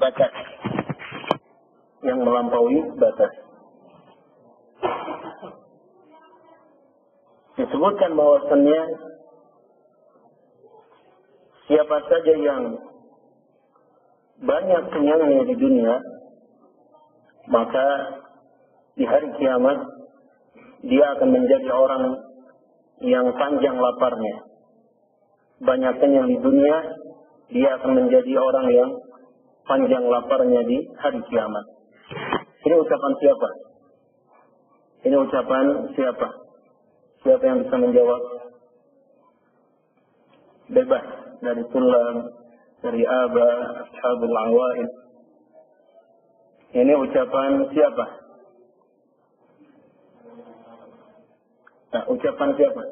batas, yang melampaui batas. Disebutkan bahwasannya siapa saja yang banyak kenyangnya di dunia, maka di hari kiamat dia akan menjadi orang yang panjang laparnya. Banyak kenyang di dunia, dia akan menjadi orang yang panjang laparnya di hari kiamat. Ini ucapan siapa? Ini ucapan siapa? Siapa yang bisa menjawab? Bebas dari tulang, dari aba, ashabul awaid. Ini ucapan siapa? Nah, ucapan siapa?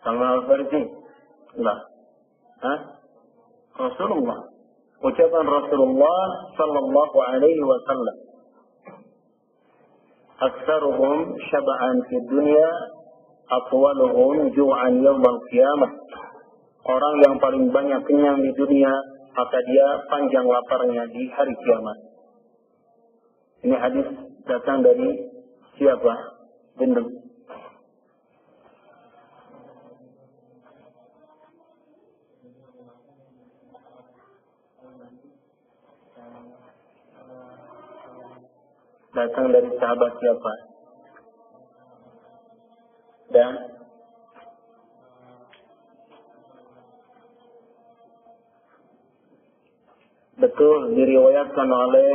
Salman al-Farisi? Enggak. Rasulullah. Ucapan Rasulullah sallallahu alaihi wasallam. Aktsaruhum syab'an fid dunya, atwaluhum ju'an yaumal qiyamah. Orang yang paling banyak kenyang di dunia, maka dia panjang laparnya di hari kiamat. Ini hadis datang dari siapa? Bendung. Datang dari sahabat siapa? Dan betul diriwayatkan oleh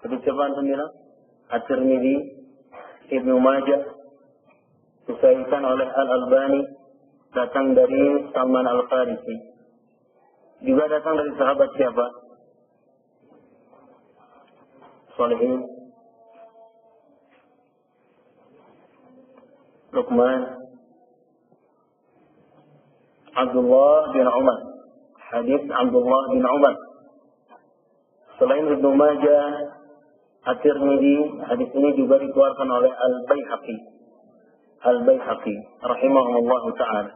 siapa bilang? At-Tirmidzi, Ibnu Majah, disahihkan oleh Al-Albani, datang dari Salman al-Farisi. Juga datang dari sahabat siapa? Salihin, Luqman, Abdullah bin Umar. Hadis Abdullah bin Umar. Selain Ibnu Majah, At-Tirmidzi, hadis ini juga dikeluarkan oleh Al-Baihaqi rahimahullah ta'ala.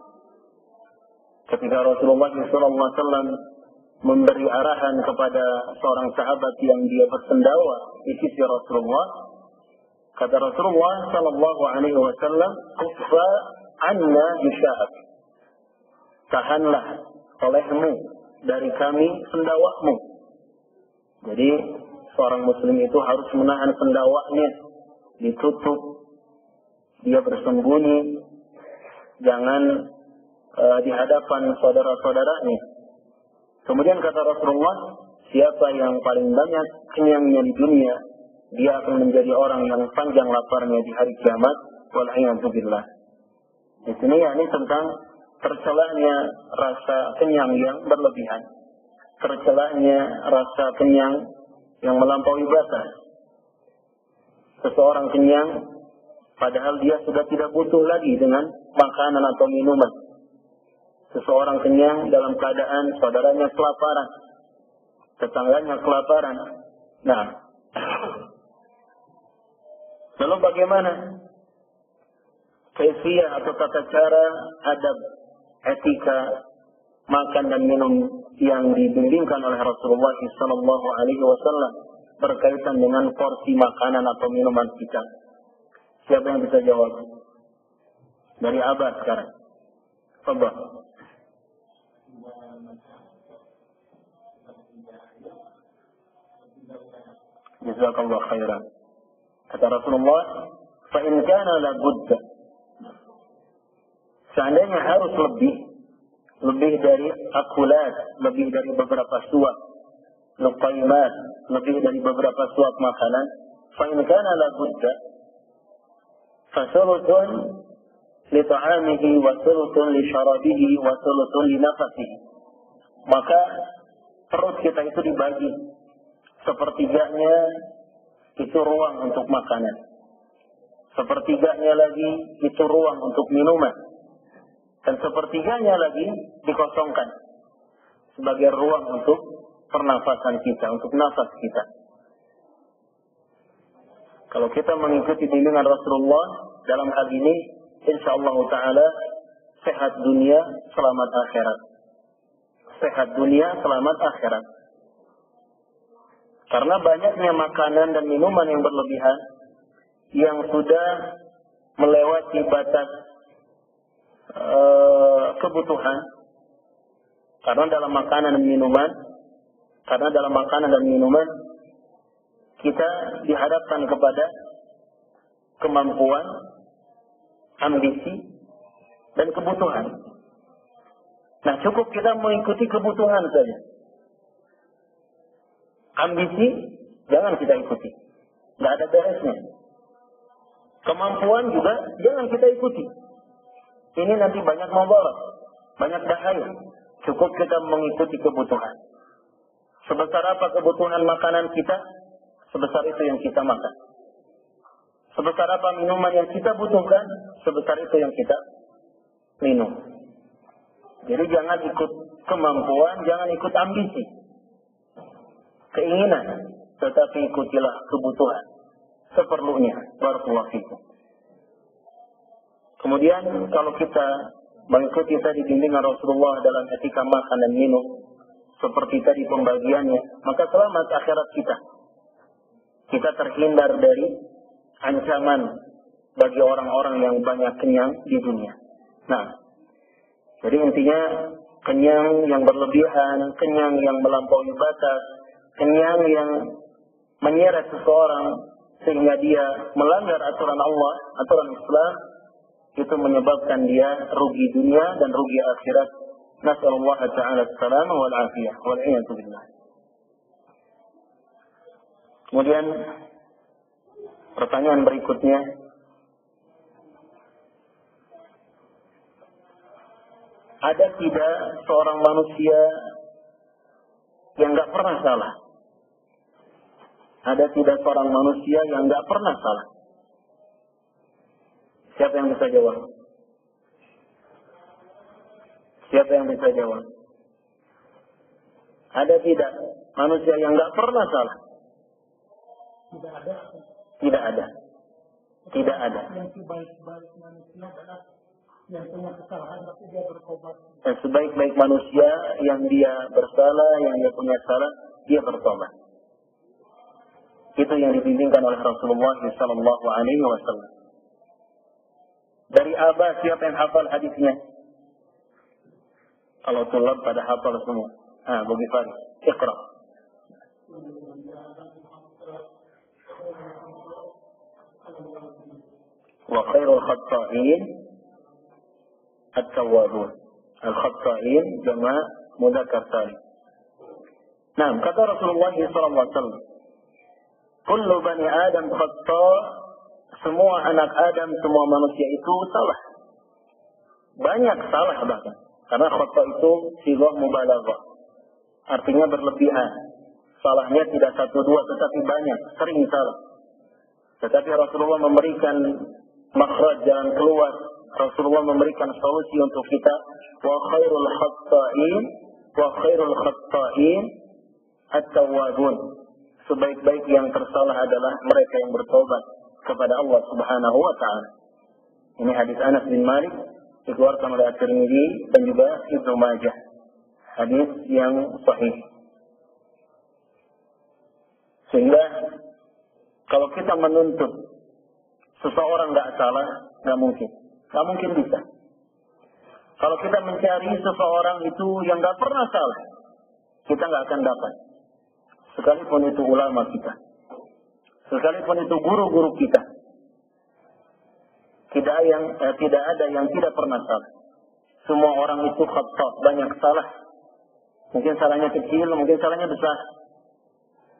Ketika Rasulullah SAW memberi arahan kepada seorang sahabat yang dia bersendawa di sisi Rasulullah, kata Rasulullah sallallahu alaihi wasallam, "Kuffa anna bisya'ak." Tahanlah olehmu dari kami sendawakmu. Jadi seorang muslim itu harus menahan sendawaknya, ditutup, dia bersembunyi, jangan di hadapan saudara-saudaranya. Kemudian kata Rasulullah, siapa yang paling banyak kenyangnya di dunia, dia akan menjadi orang yang panjang laparnya di hari kiamat. Wal'iyadzubillah. Di sini yakni tentang tercelanya rasa kenyang yang berlebihan, tercelanya rasa kenyang yang melampaui batas. Seseorang kenyang padahal dia sudah tidak butuh lagi dengan makanan atau minuman. Seseorang kenyang dalam keadaan saudaranya kelaparan, tetangganya kelaparan. Nah, lalu bagaimana kaifiyah atau tata cara, adab, etika makan dan minum yang dibimbingkan oleh Rasulullah sallallahu alaihi wasallam berkaitan dengan porsi makanan atau minuman kita? Siapa yang bisa jawab? Dari Abah sekarang. Coba. Jazakallah khairan. Kata Rasulullah, fa in kana la budda. Seandainya harus lebih dari akulat, lebih dari beberapa suap, luqaimat, lebih dari beberapa suap makanan, fa in kana la budda, fa thuluthun li ta'amihi wa thuluthun li syarabihi wa thuluthun li nafasihi. Maka perut kita itu dibagi, sepertiganya itu ruang untuk makanan, sepertiganya lagi itu ruang untuk minuman, dan sepertiganya lagi dikosongkan sebagai ruang untuk pernafasan kita, untuk nafas kita. Kalau kita mengikuti bimbingan Rasulullah dalam hal ini, insyaallah ta'ala sehat dunia, selamat akhirat. Sehat dunia, selamat akhirat. Karena banyaknya makanan dan minuman yang berlebihan yang sudah melewati batas kebutuhan. Karena dalam makanan dan minuman kita dihadapkan kepada kemampuan, ambisi, dan kebutuhan. Nah, cukup kita mengikuti kebutuhan saja. Ambisi jangan kita ikuti, nggak ada beresnya. Kemampuan juga jangan kita ikuti. Ini nanti banyak mudarat, banyak bahaya. Cukup kita mengikuti kebutuhan. Sebesar apa kebutuhan makanan kita, sebesar itu yang kita makan. Sebesar apa minuman yang kita butuhkan, sebesar itu yang kita minum. Jadi jangan ikut kemampuan, jangan ikut ambisi, keinginan, tetapi ikutilah kebutuhan seperlunya. Barakallahu fikum. Kemudian kalau kita mengikuti tadi bimbingan Rasulullah dalam etika makan dan minum, seperti tadi pembagiannya, maka selamat akhirat kita. Kita terhindar dari ancaman bagi orang-orang yang banyak kenyang di dunia. Nah, jadi intinya kenyang yang berlebihan, kenyang yang melampaui batas, kenyang yang menyeret seseorang sehingga dia melanggar aturan Allah, aturan Islam, itu menyebabkan dia rugi dunia dan rugi akhirat. Nasallallahu ta'ala as-salamah wal afiyah wal iyadu billah. Kemudian pertanyaan berikutnya, ada tidak seorang manusia yang nggak pernah salah? Ada tidak seorang manusia yang nggak pernah salah? Siapa yang bisa jawab? Siapa yang bisa jawab? Ada tidak manusia yang nggak pernah salah? Tidak ada. Tidak ada. Tidak ada. Yang sebaik-baik manusia adalah yang punya kesalahan tapi dia bertobat. Dan sebaik-baik manusia yang dia bersalah, yang dia punya salah, dia bertobat. Itu yang dibimbingkan oleh Rasulullah sallallahu alaihi wasallam. Dari Abah, siapa yang hafal hadisnya? Kalau tulab pada hafal semua. Bagi Farid, Iqra. Wa khairul khatta'in at-tawwabun. Al-khatta'in jama' mudzakkar salim. Nah, kata Rasulullah sallallahu alaihi wasallam, kullu bani Adam khata', semua anak Adam, semua manusia itu salah. Banyak salah bahkan. Karena khata' itu sighah mubalaghah. Artinya berlebihan. Salahnya tidak satu dua tetapi banyak, sering salah. Tetapi Rasulullah memberikan makhraj, jalan keluar. Rasulullah memberikan solusi untuk kita. Wa khairul khatta'in at-tawwabun. Sebaik-baik yang tersalah adalah mereka yang bertobat kepada Allah Subhanahu wa taala. Ini hadis Anas bin Malik dikeluarkan oleh At-Tirmidzi dan juga Ibnu Majah. Hadis yang sahih. Sehingga kalau kita menuntut seseorang nggak salah, nggak mungkin bisa. Kalau kita mencari seseorang itu yang nggak pernah salah, kita nggak akan dapat. Sekalipun itu ulama kita, sekalipun itu guru-guru kita, tidak ada yang tidak pernah salah. Semua orang itu khata', banyak salah. Mungkin salahnya kecil, mungkin salahnya besar.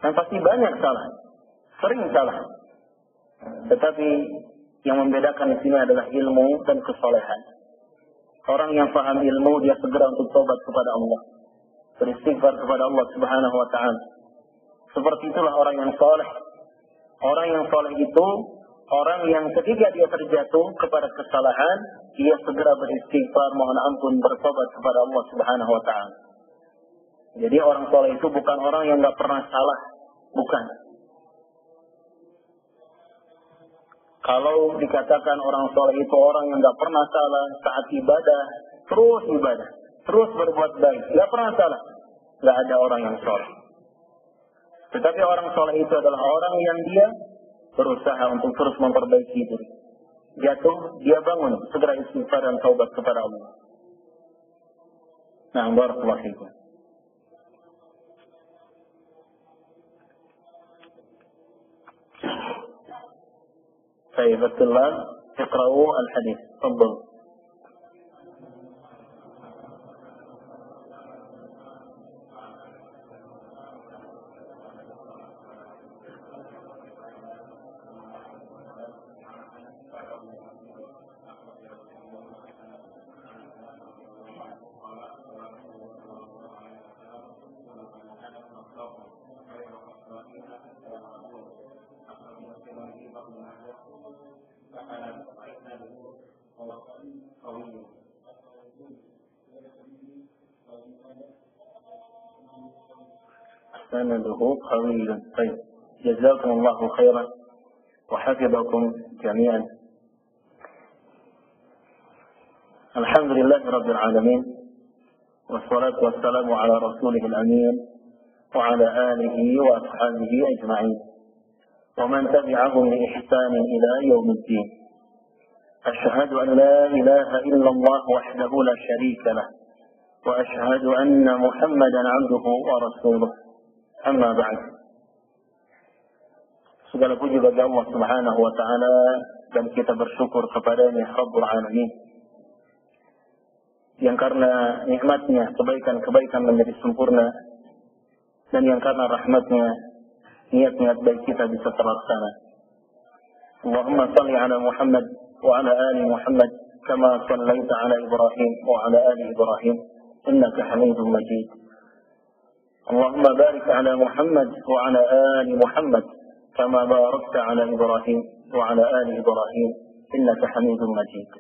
Dan pasti banyak salah, sering salah. Tetapi yang membedakan di sini adalah ilmu dan kesolehan. Orang yang paham ilmu, dia segera untuk tobat kepada Allah, beristighfar kepada Allah Subhanahu wa taala. Seperti itulah orang yang soleh. Orang yang soleh itu orang yang ketika dia terjatuh kepada kesalahan, dia segera beristighfar, mohon ampun, bertobat kepada Allah Subhanahu wa taala. Jadi orang soleh itu bukan orang yang nggak pernah salah, bukan. Kalau dikatakan orang soleh itu orang yang nggak pernah salah saat ibadah, terus berbuat baik, nggak pernah salah, nggak ada orang yang soleh. Tetapi orang soleh itu adalah orang yang dia berusaha untuk terus memperbaiki diri. Jatuh, dia bangun, segera istighfar dan taubat kepada Allah. Nah, barakallahu fiikum. طيب الطلاب اقرأوا الحديث تفضلوا. سنده قوي. طيب جزاكم الله خيرا وحفظكم جميعا. الحمد لله رب العالمين والصلاة والسلام على رسوله الأمين وعلى آله وأصحابه أجمعين ومن تبعهم بإحسان إلى يوم الدين. أشهد أن لا إله إلا الله وحده لا شريك له وأشهد أن محمدا عبده ورسوله. Amma ba'd. Segala puji bagi Allah Subhanahu wa taala dan kita bersyukur kepada-Nya Rabbul Alamin. Yang karena nikmat-Nya kebaikan-kebaikan menjadi sempurna dan yang karena rahmat-Nya niat-niat baik kita bisa terlaksana. Allahumma salli ala Muhammad wa ala ali Muhammad kama sallaita ala Ibrahim wa ala ali Ibrahim innaka Hamidum Majid. اللهم بارك على محمد وعلى آل محمد كما باركت على إبراهيم وعلى آل إبراهيم إنك حميد مجيد.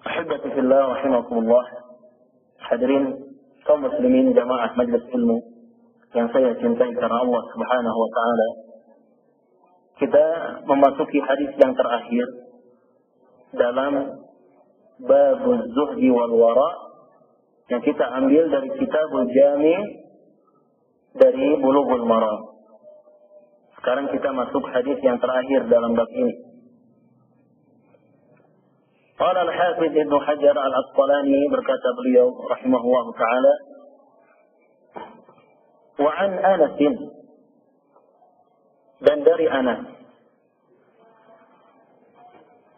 أحبتي في الله رحمكم الله. Hadirin kaum muslimin jamaah majlis ilmu yang saya cintai karena Allah Subhanahu wa taala. Kita memasuki hadis yang terakhir dalam bab zuhdi wal wara' yang kita ambil dari Kitabul Jami' dari Bulughul Maram. Sekarang kita masuk hadis yang terakhir dalam bab ini. Qala al-Hafidz Ibnu Hajar al-Asqalani, berkata beliau rahimahullah taala, wa an Anas, dan dari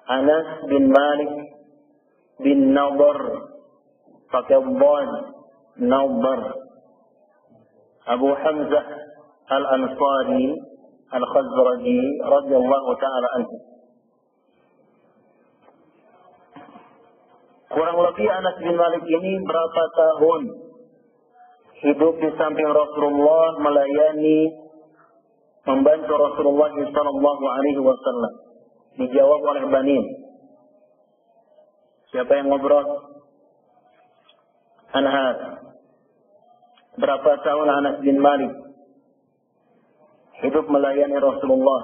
Anas bin Malik bin Nadhr, pakai dhad, Nadhr, Abu Hamzah al-Ansari al-Khazraji radhiyallahu taala anhu. Kurang lebih Anas bin Malik ini berapa tahun hidup di samping Rasulullah, melayani, membantu Rasulullah sallallahu alaihi wasallam. Dijawab oleh Banin. Siapa yang ngobrol? Anas. Berapa tahun Anas bin Malik hidup melayani Rasulullah?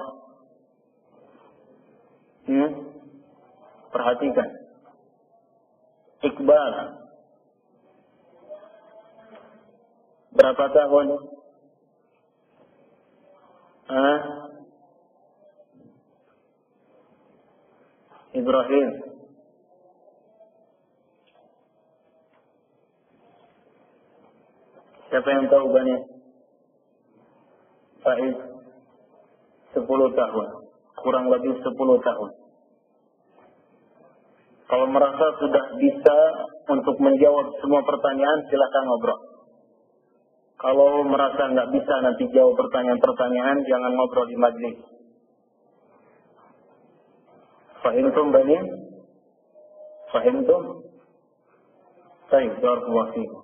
Perhatikan. Iqbal. Berapa tahun? Ibrahim. Siapa yang tahu Bani? Faiz. 10 tahun. Kurang lebih 10 tahun. Kalau merasa sudah bisa untuk menjawab semua pertanyaan, silakan ngobrol. Kalau merasa nggak bisa nanti jawab pertanyaan-pertanyaan, jangan ngobrol di majlis. Fahimtum Bani? Fahimtum? Baik, barakallahu fiikum.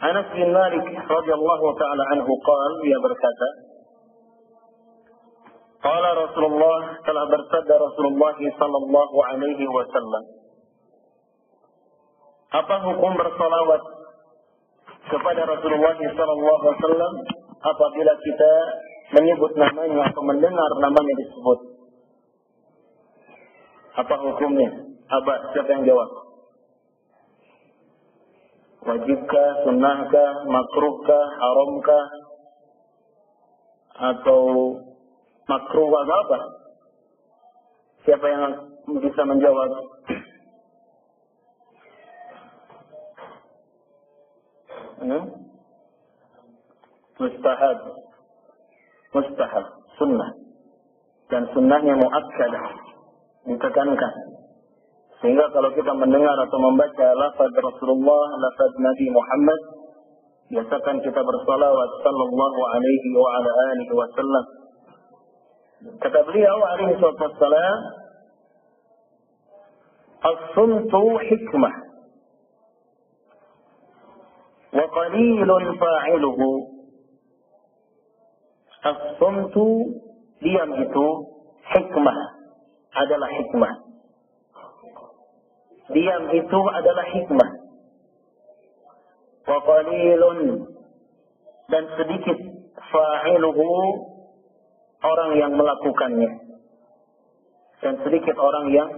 Anas bin Malik radhiyallahu taala anhu qala, dia berkata, qala Rasulullah, telah bersabda Rasulullah sallallahu alaihi wasallam, apa hukum bersalawat kepada Rasulullah sallallahu alaihi wasallam apabila kita menyebut namanya atau mendengar namanya disebut. Apa hukumnya? Apa? Siapa yang jawab? Wajibkah, sunnahkah, makruhkah, haramkah, atau makruh atau apa? Siapa yang bisa menjawab? Mustahab. Mustahab. Sunnah. Dan sunnahnya muakkadah. Ditekankan. Sehingga kalau kita mendengar atau membaca lafaz Rasulullah, lafaz Nabi Muhammad, biasakan kita bersalawat sallallahu alaihi wa ala alihi wa sallam. Kata beliau alaihi wassalam, as-sumtu hikmah wa qalilun fa'iluhu. As-sumtu, diam itu, hikmah, adalah hikmah. Diam itu adalah hikmah. Wa qalilun, dan sedikit, fa'iluhu, orang yang melakukannya. Dan sedikit orang yang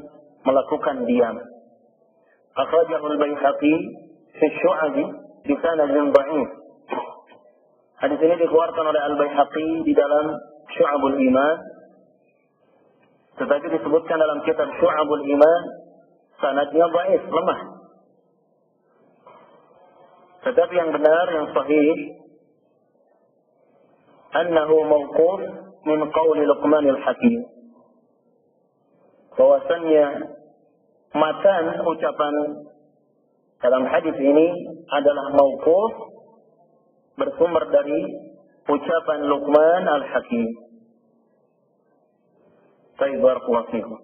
melakukan diam. Akhrajahu al-Baihaqi fi Syu'ab bi sanadin dha'if. Hadis ini dikeluarkan oleh Al-Baihaqi di dalam Syu'abul Iman. Tetapi disebutkan dalam kitab Syu'abul Iman sanadnya dha'if, lemah. Tetapi yang benar, yang sahih, annahu mawquf min qawli Luqman al-Hakim. Bahwasannya matan ucapan dalam hadis ini adalah mawquf, bersumber dari ucapan Luqman al-Hakim. Baik, barakallahu fiikum.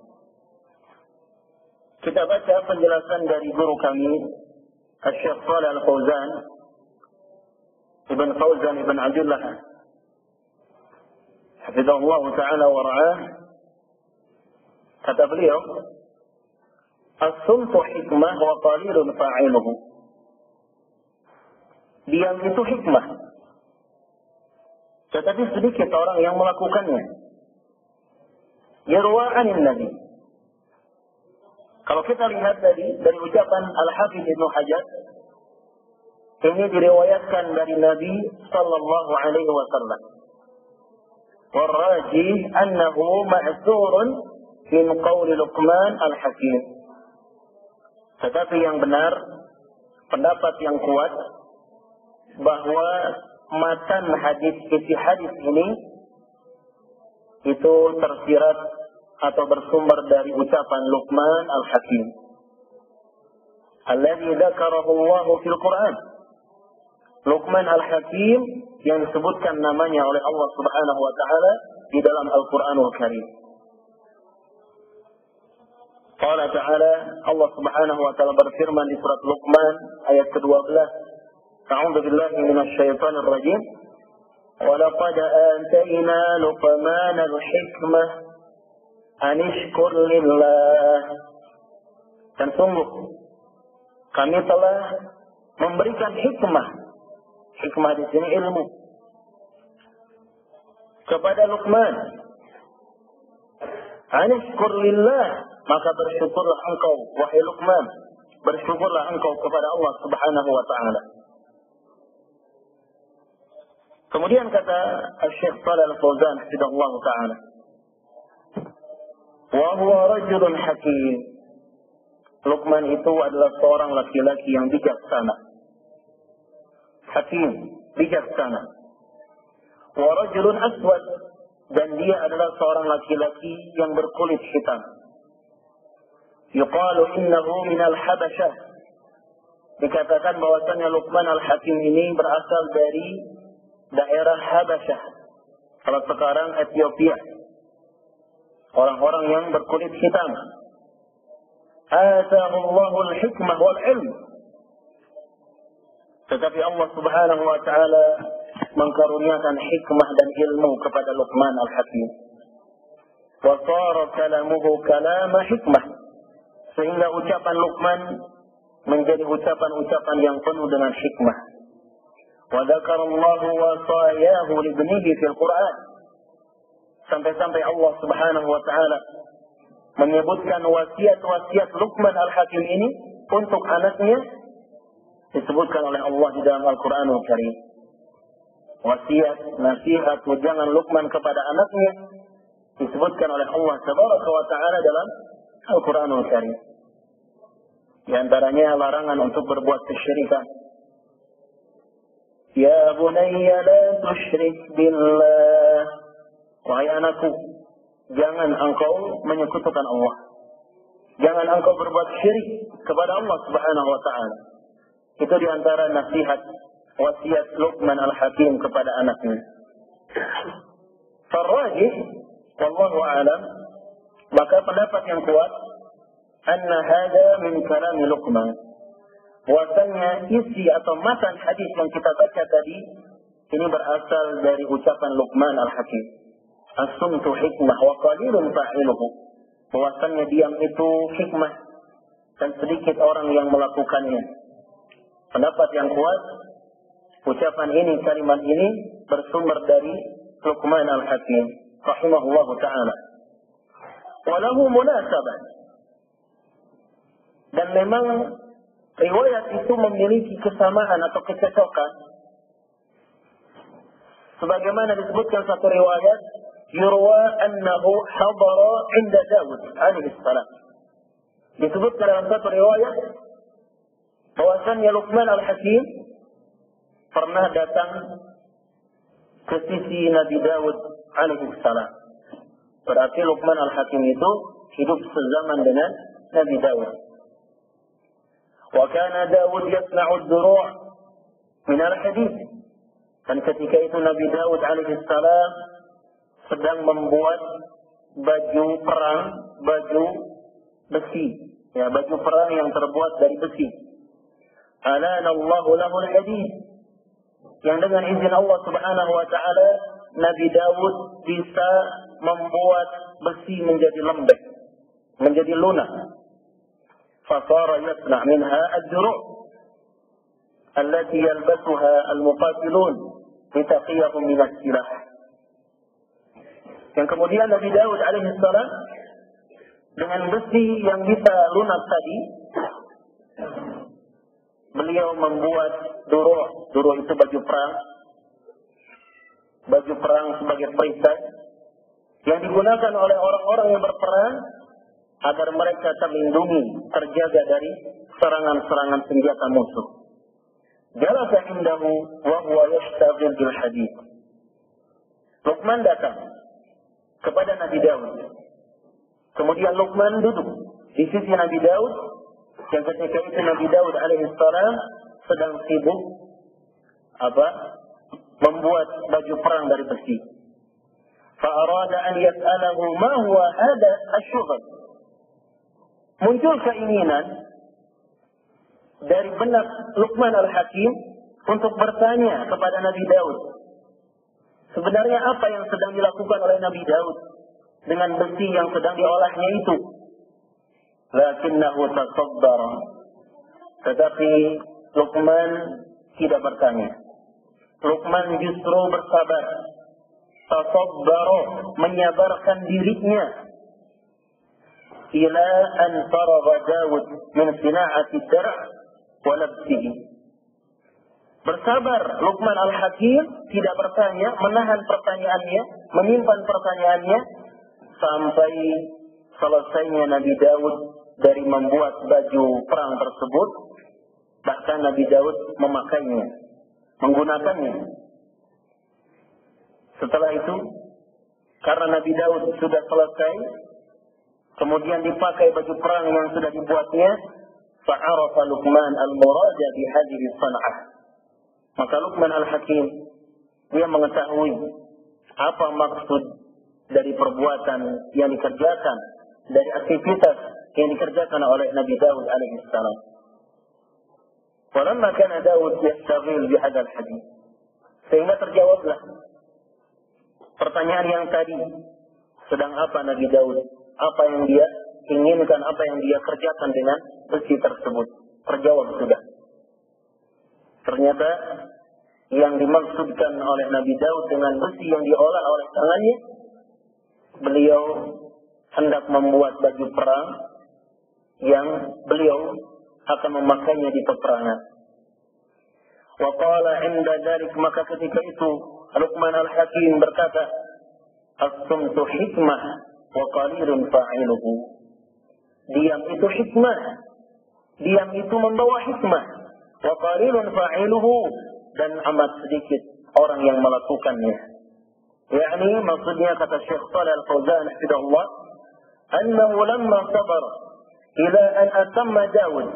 Kita baca penjelasan dari guru kami, Syekh Shalih Al-Fauzan, Ibn Fauzan Ibn Abdullah, hafizahullah ta'ala wa ra'ah. Kata beliau, as-sumtu hikmah wa qalilun fa'iluhu. Diam itu hikmah, tetapi sedikit orang yang melakukannya. Yarwa anin Nabi. Kalau kita lihat dari ucapan Al-Hafidz Ibnu Hajar, ini diriwayatkan dari Nabi sallallahu alaihi wasallam. Warrajih annahu ma'thurun min qawli Luqman al-Hakim. Tetapi yang benar, pendapat yang kuat, bahwa matan hadis, isi hadis ini itu tersirat atau bersumber dari ucapan Luqman al-Hakim, alladzi dzakarahu Allah fil Quran. Luqman al-Hakim yang disebutkan namanya oleh Allah Subhanahu wa taala di dalam Al-Qur'anul Karim. Qala ta'ala, Allah Subhanahu wa taala berfirman di surat Luqman ayat ke-12, A'udzu billahi minasy syaithanir rajim. Wa laqad atayna Luqmana al-hikmah an ishkur lillah. Dan sungguh kami telah memberikan hikmah. Hikmah di sini ilmu kepada Luqman. An ishkur lillah, maka bersyukurlah engkau wahai Luqman, bersyukurlah engkau kepada Allah Subhanahu wa taala. Kemudian kata Syekh Shalih Al-Fauzan hafizahullah taala, wa huwa rajulun hakim. Luqman itu adalah seorang laki-laki yang bijaksana. Hakim, bijaksana. Wa rajulun aswad, dan dia adalah seorang laki-laki yang berkulit hitam. Yuqalu innahu minal Habasyah. Dikatakan bahwasanya Luqman al-Hakim ini berasal dari daerah Habasyah, kalau sekarang Ethiopia. Orang-orang yang berkulit hitam. Atahu Allahul hikmah wal ilm. Tetapi Allah Subhanahu wa taala mengkaruniakan hikmah dan ilmu kepada Luqman al-Hakim. Wa sara kalamuhu kalama hikmah. Sehingga ucapan Luqman menjadi ucapan-ucapan yang penuh dengan hikmah. Wa dzakara Allahu wasayahu li ibnihi fil Qur'an. Sampai-sampai Allah Subhanahu wa taala menyebutkan wasiat-wasiat Luqman Al-Hakim ini untuk anaknya disebutkan oleh Allah di dalam Al-Qur'anul Karim. Wasiat, nasihat, wejangan Luqman kepada anaknya disebutkan oleh Allah Tabaraka wa taala dalam Al-Qur'anul Karim. Di antaranya larangan untuk berbuat kesyirikan. Ya bunayya la tusyrik billah. Wahai anakku, jangan engkau menyekutukan Allah. Jangan engkau berbuat syirik kepada Allah Subhanahu wa taala. Itu di antara nasihat wasiat Luqman Al-Hakim kepada anaknya. Farrajih, wallahu a'lam, maka pendapat yang kuat anna hada min kalami Luqman. Bahwasanya isi atau matan hadis yang kita baca tadi ini berasal dari ucapan Luqman Al-Hakim. As-sumtu hikmah wa qalilun fa'iluhu. Bahwasanya diam itu hikmah dan sedikit orang yang melakukannya. Pendapat yang kuat, ucapan ini, kalimat ini bersumber dari Luqman Al-Hakim rahimahullahu ta'ala. Walahu munasabah. Dan memang riwayat itu memiliki kesamaan atau kecocokan. Sebagaimana disebutkan satu riwayat, yurwa annahu hadara inda Dawud alaihi salam. Disebutkan dalam satu riwayat bahwasannya Luqman Al-Hakim pernah datang ke sisi Nabi Dawud alaihi salam. Berarti Luqman Al-Hakim itu hidup sezaman dengan Nabi Dawud. Wa kana Dawud yasna'u ad-duru' min al-hadid. Dan ketika itu Nabi Dawud alaihi salam sedang membuat baju perang, baju besi, ya, baju perang yang terbuat dari besi. Alana Allahu lahu al-hadid. Yang dengan izin Allah Subhanahu wa taala Nabi Dawud bisa membuat besi menjadi lembek, menjadi lunak. Fasara yasna' minha ad-duru' allati yalbasuha al-muqatilun litaqiyahum min as-silah. Yang kemudian Nabi Dawud alaihi salam dengan besi yang bisa lunak tadi, beliau membuat duru'. Duru' itu baju perang. Baju perang sebagai perisai yang digunakan oleh orang-orang yang berperang agar mereka terlindungi, terjaga dari serangan-serangan senjata musuh. Jalasa indahu wa huwa yashtaghil bil hadid. Luqman datang kepada Nabi Daud. Kemudian Luqman duduk di sisi Nabi Daud, yang ketika itu Nabi Daud alaihi salam sedang sibuk membuat baju perang dari besi. Fa'arada an yas'alahu ma huwa hada asy-syughl. Muncul keinginan dari benak Luqman Al-Hakim untuk bertanya kepada Nabi Daud, sebenarnya apa yang sedang dilakukan oleh Nabi Daud dengan besi yang sedang diolahnya itu? Lakinnahu tasaddara. Tetapi Luqman tidak bertanya. Luqman justru bersabar. Tasaddara, menyabarkan dirinya. Ila an faragha Dawud min sina'ati ad-dar' wa labsihi. Bersabar Luqman Al-Hakim, tidak bertanya, menahan pertanyaannya, menyimpan pertanyaannya sampai selesainya Nabi Daud dari membuat baju perang tersebut. Bahkan Nabi Daud memakainya, menggunakannya. Setelah itu, karena Nabi Daud sudah selesai, kemudian dipakai baju perang yang sudah dibuatnya, fa'arafa Luqman al-murada bi hadhihi san'ah. Maka Luqman Al-Hakim, dia mengetahui apa maksud dari perbuatan yang dikerjakan, dari aktivitas yang dikerjakan oleh Nabi Daud alaihi salam. Walamma kana Daud yastaghil bi hadzal hadits. Sehingga terjawablah pertanyaan yang tadi, sedang apa Nabi Daud? Apa yang dia inginkan, apa yang dia kerjakan dengan besi tersebut? Terjawab sudah. Ternyata yang dimaksudkan oleh Nabi Daud dengan besi yang diolah oleh tangannya beliau hendak membuat baju perang yang beliau akan memakainya di peperangan. Wa qala 'inda dzalik, maka ketika itu Luqman al-Hakim berkata, as-sumtu hikmah wa qalilun fa'iluhu. Diam itu hikmah. Diam itu membawa hikmah. Wa qalilun fa'iluhu, dan amat sedikit orang yang melakukannya. Yani maksudnya kata Syekh Shalih Al-Fauzan hafizahullah, annahu lamma sabar ila an atamma Daud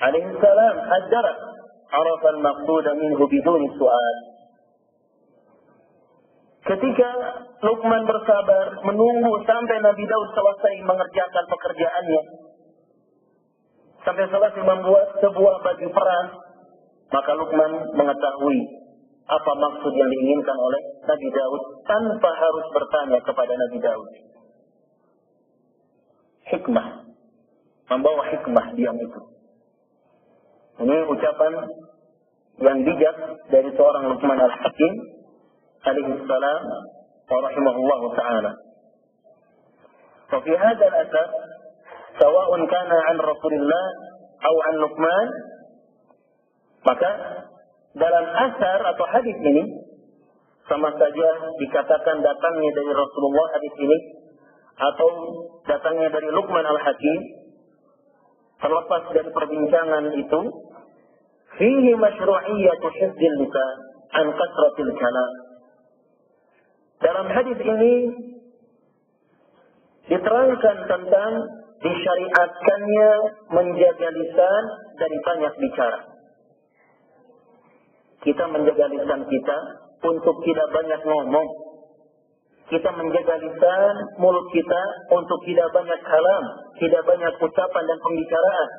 alaihi salam ad-dara, arafa al-maqsud minhu bidun su'al. Ketika Luqman bersabar menunggu sampai Nabi Daud selesai mengerjakan pekerjaannya, sampai selesai membuat sebuah baju perang, maka Luqman mengetahui apa maksud yang diinginkan oleh Nabi Daud tanpa harus bertanya kepada Nabi Daud. Hikmah, membawa hikmah diam itu. Ini ucapan yang bijak dari seorang Luqman al-Hakim alaihi salam wa rahimahullah ta'ala. Wa fi hadha al-athar sawa'un kana 'an Rasulillah aw 'an Luqman, maka dalam asar atau hadis ini sama saja dikatakan datangnya dari Rasulullah hadis ini atau datangnya dari Luqman al-Hakim, terlepas dari perbincangan itu, fihi masyru'iyyatu hifdzil lisan an kasratil kalam. Dalam hadis ini diterangkan tentang disyariatkannya menjaga lisan dari banyak bicara. Kita menjaga lisan kita untuk tidak banyak ngomong. Kita menjaga lisan mulut kita untuk tidak banyak kalam, tidak banyak ucapan dan pembicaraan.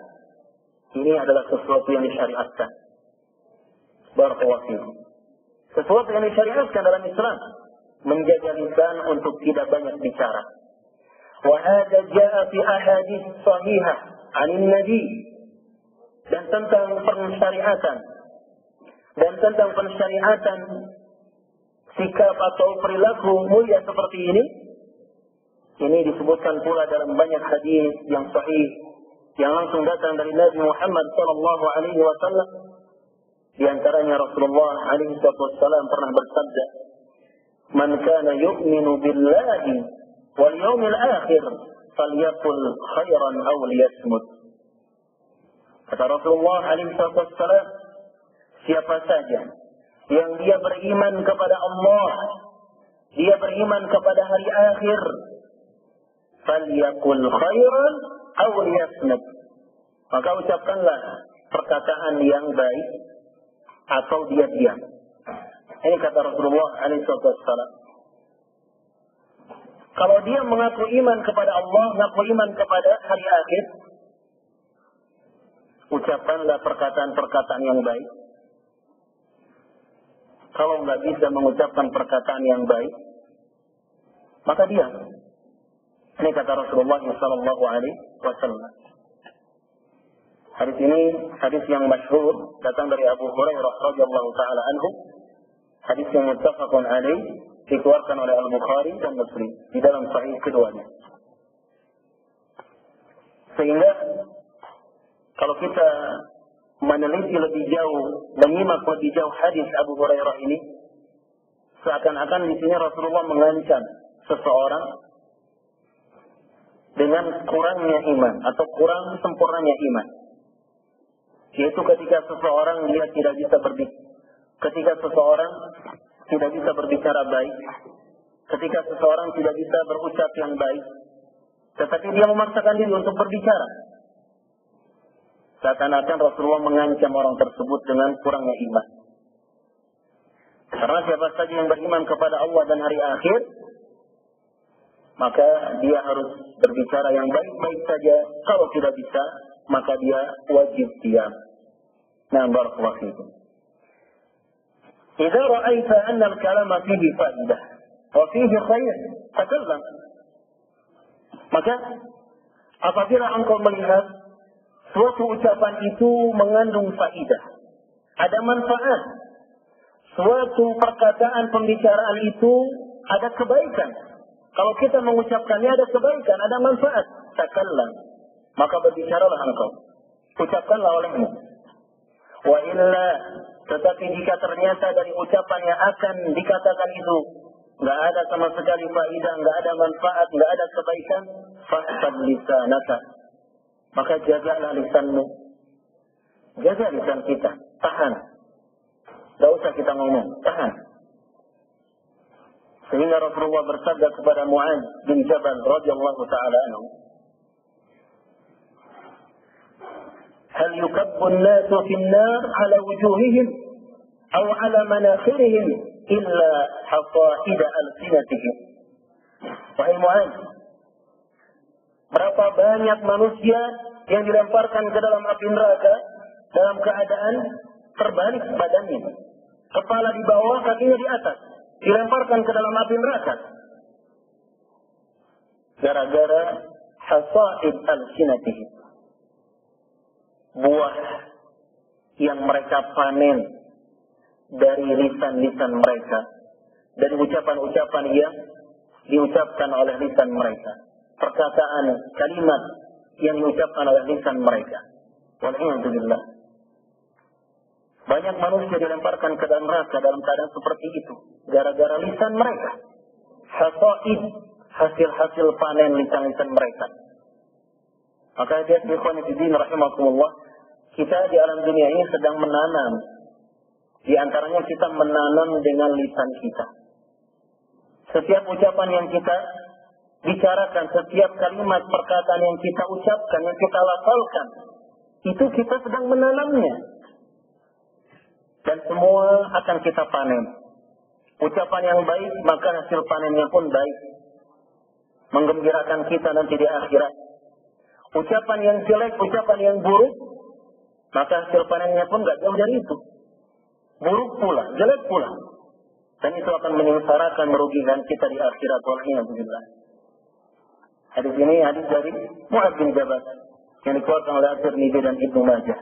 Ini adalah sesuatu yang disyariatkan. Barakallahu fiikum. Sesuatu yang disyariatkan dalam Islam, menjaga lisan untuk tidak banyak bicara. Wa hadza jaa fi ahadits sahihah 'anil nabi, dan tentang pensyariatan sikap atau perilaku mulia seperti ini disebutkan pula dalam banyak hadis yang sahih yang langsung datang dari Nabi Muhammad sallallahu alaihi wasallam. Di antaranya Rasulullah alaihi wasallam pernah bersabda, "Man kana yu'minu billahi wal yawmil akhir falyaqul khairan aw liyasmut." Kata Rasulullah alaihi wasallam, siapa saja yang dia beriman kepada Allah, dia beriman kepada hari akhir, falyaqul khairan aw liyasmut, maka ucapkanlah perkataan yang baik atau dia diam. Ini kata Rasulullah alaihi wasallam. Kalau dia mengaku iman kepada Allah, mengaku iman kepada hari akhir, ucapkanlah perkataan-perkataan yang baik. Kalau nggak bisa mengucapkan perkataan yang baik, maka diam. Ini kata Rasulullah sallallahu alaihi wasallam. Hadis ini hadis yang masyhur, datang dari Abu Hurairah radhiyallahu taala anhu. Hadis yang muttafaqun alaih, dikeluarkan oleh Al-Bukhari dan Muslim di dalam sahih keduanya. Sehingga kalau kita meneliti lebih jauh, menyimak lebih jauh hadis Abu Hurairah ini, seakan-akan di sini Rasulullah mengancam seseorang dengan kurangnya iman atau kurang sempurnanya iman. Yaitu ketika seseorang dia tidak bisa berbicara baik, ketika seseorang tidak bisa berucap yang baik, tetapi dia memaksakan diri untuk berbicara. Seakan-akan Rasulullah mengancam orang tersebut dengan kurangnya iman. Karena siapa saja yang beriman kepada Allah dan hari akhir, maka dia harus berbicara yang baik-baik saja. Kalau tidak bisa, maka dia wajib diam. Nah, barakallahu fiikum. Idza ra'aita anna al-kalama fihi fa'idah wa fihi khair, fakallam. Maka apabila engkau melihat suatu ucapan itu mengandung faidah, ada manfaat, suatu perkataan pembicaraan itu ada kebaikan, Kalau kita mengucapkannya ada kebaikan, ada manfaat. Takallam. Maka berbicaralah engkau. Ucapkanlah olehmu. Wa illa, tetapi jika ternyata dari ucapan yang akan dikatakan itu nggak ada sama sekali faidah, nggak ada manfaat, nggak ada kebaikan, fahfad lisanaka. Maka jagalah lisanmu. Jaga lisan kita. Tahan. Nggak usah kita ngomong. Tahan. Sehingga Rasulullah bersabda kepada Mu'adz bin Jabal radhiyallahu taala anhu, "Hal yukabbu an-nasu fi an-nar 'ala wujuhihim aw 'ala manakhirihim illa hasaid al-sinatihim." Wahai Mu'adz, berapa banyak manusia yang dilemparkan ke dalam api neraka dalam keadaan terbalik badannya, kepala di bawah, kakinya di atas, dilemparkan ke dalam api neraka gara-gara hasaid al-sinatihim, buah yang mereka panen dari lisan-lisan mereka, dari ucapan-ucapan yang diucapkan oleh lisan mereka, perkataan, kalimat yang diucapkan oleh lisan mereka. Walhamdulillah. Banyak manusia dilemparkan ke dalam neraka dalam keadaan seperti itu gara-gara lisan mereka. Hasaid, hasil-hasil panen lisan-lisan mereka. Maka dia ikhwan fillah rahimakumullah, kita di alam dunia ini sedang menanam. Di antaranya kita menanam dengan lisan kita. Setiap ucapan yang kita bicarakan, setiap kalimat perkataan yang kita ucapkan, yang kita lafalkan, itu kita sedang menanamnya. Dan semua akan kita panen. Ucapan yang baik, maka hasil panennya pun baik. Menggembirakan kita nanti di akhirat. Ucapan yang jelek, ucapan yang buruk, maka hasil panennya pun gak jauh dari itu. Buruk pula, jelek pula. Dan itu akan menyengsarakan, merugikan kita di akhirat. Walhamdulillah. Hadis ini hadis dari Mu'adz bin Jabal yang dikeluarkan oleh At-Tirmidzi dan Ibnu Majah.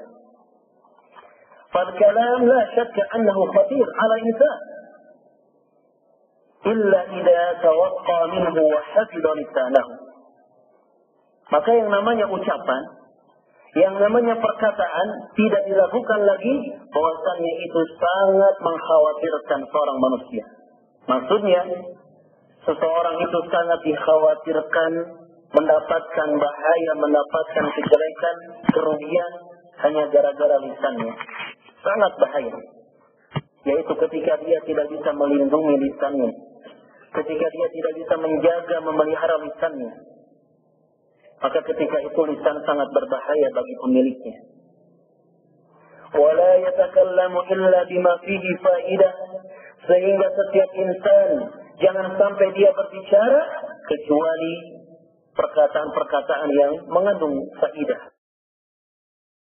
فالكلام لا شك أنه خطير على الإنسان إلا إذا توقى منه وحفظ لسانه. Maka yang namanya ucapan, yang namanya perkataan tidak dilakukan lagi bahwasannya itu sangat mengkhawatirkan seorang manusia. Maksudnya, seseorang itu sangat dikhawatirkan mendapatkan bahaya, mendapatkan kejelekan, kerugian hanya gara-gara lisannya. Sangat bahaya. Yaitu ketika dia tidak bisa melindungi lisannya. Ketika dia tidak bisa menjaga, memelihara lisannya. Maka ketika itu lisan sangat berbahaya bagi pemiliknya. وَلَا يَتَكَلَّمُ إِلَّا بِمَا فِيهِ فَائِدَةٌ. Sehingga setiap insan jangan sampai dia berbicara kecuali perkataan-perkataan yang mengandung faidah.